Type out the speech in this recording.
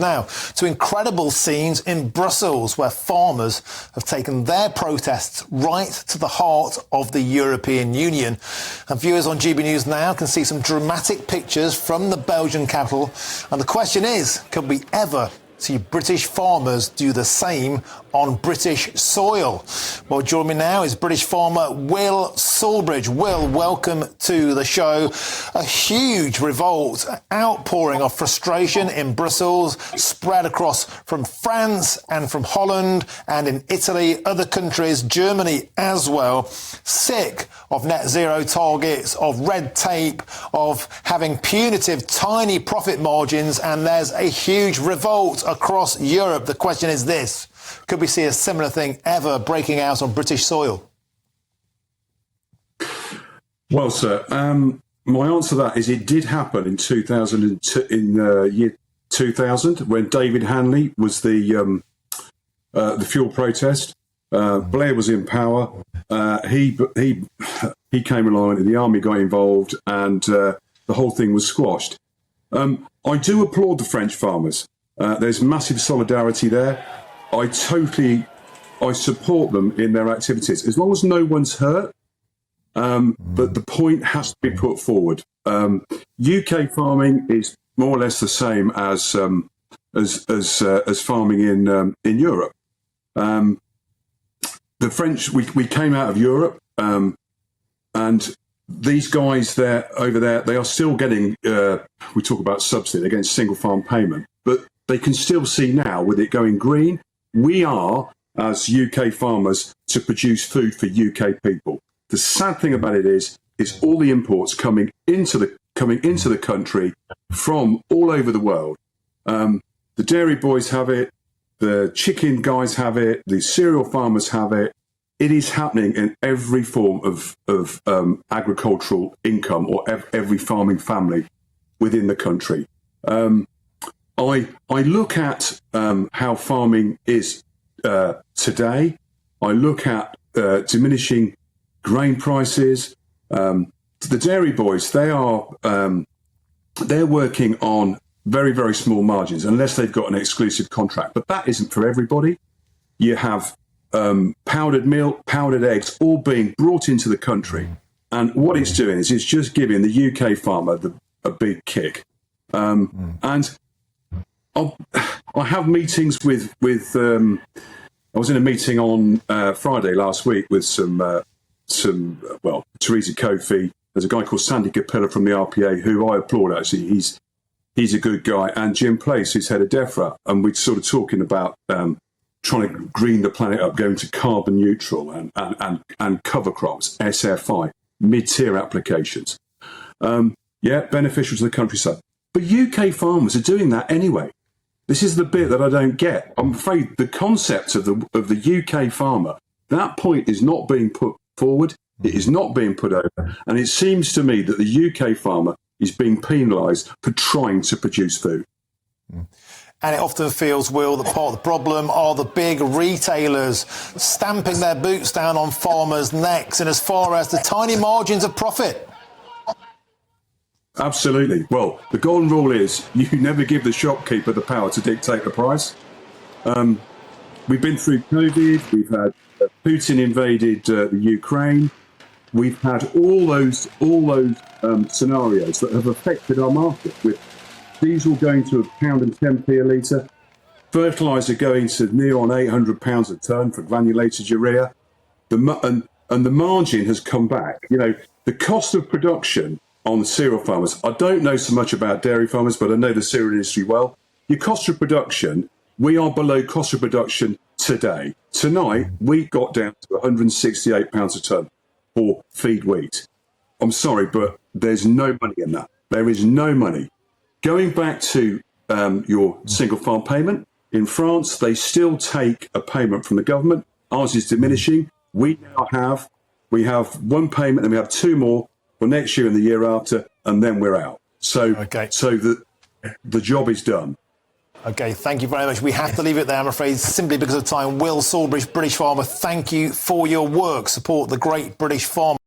Now, to incredible scenes in Brussels, where farmers have taken their protests right to the heart of the European Union. And viewers on GBNews now can see some dramatic pictures from the Belgian capital. And the question is, could we ever see British farmers do the same on British soil? Well, joining me now is British farmer Will Sawbridge. Will, welcome to the show. A huge revolt, outpouring of frustration in Brussels, spread across from France and from Holland and in Italy, other countries, Germany as well. Sick of net zero targets, of red tape, of having punitive, tiny profit margins, and there's a huge revolt across Europe. The question is this: could we see a similar thing ever breaking out on British soil? Well, sir, my answer to that is it did happen in 2002, year 2000, when David Hanley was the fuel protest. Blair was in power. He came along, and the army got involved, and the whole thing was squashed. I do applaud the French farmers. There's massive solidarity there. I support them in their activities, as long as no one's hurt. But the point has to be put forward. UK farming is more or less the same as farming in Europe. The French, we came out of Europe, and these guys over there, they are still getting. We talk about subsidy; they're getting single farm payment, but they can still see now with it going green. We are, as UK farmers, to produce food for UK people. The sad thing about it is all the imports coming into the country from all over the world. The dairy boys have it, the chicken guys have it, the cereal farmers have it. It is happening in every form of agricultural income or every farming family within the country. I look at how farming is today. I look at diminishing grain prices. The dairy boys, they're working on very, very small margins unless they've got an exclusive contract. But that isn't for everybody. You have powdered milk, powdered eggs, all being brought into the country. And what it's doing is it's just giving the UK farmer a big kick. And I have meetings with I was in a meeting on Friday last week with Theresa Kofi. There's a guy called Sandy Capilla from the RPA who I applaud, actually. He's a good guy. And Jim Place, who's head of DEFRA. And we're sort of talking about trying to green the planet up, going to carbon neutral and cover crops, SFI, mid-tier applications. Beneficial to the countryside. But UK farmers are doing that anyway. This is the bit that I don't get. I'm afraid the concept of the UK farmer, that point is not being put forward. It is not being put over. And it seems to me that the UK farmer is being penalised for trying to produce food. And it often feels, Will, that part of the problem are the big retailers stamping their boots down on farmers' necks, and as far as the tiny margins of profit. Absolutely. Well, the golden rule is you never give the shopkeeper the power to dictate the price. We've been through COVID. We've had Putin invaded the Ukraine. We've had all those scenarios that have affected our market, with diesel going to £1.10 a litre, fertiliser going to near on £800 a tonne for granulated urea, and the margin has come back. You know, the cost of production on the cereal farmers, I don't know so much about dairy farmers, but I know the cereal industry well. Your cost of production, we are below cost of production today. Tonight, wheat got down to £168 a tonne for feed wheat. I'm sorry, but there's no money in that. There is no money. Going back to your single farm payment, in France, they still take a payment from the government. Ours is diminishing. We have one payment, and we have two more for next year and the year after, and then we're out. So the job is done. OK, thank you very much. We have to leave it there, I'm afraid, simply because of time. Will Sawbridge, British farmer, thank you for your work. Support the great British farmer.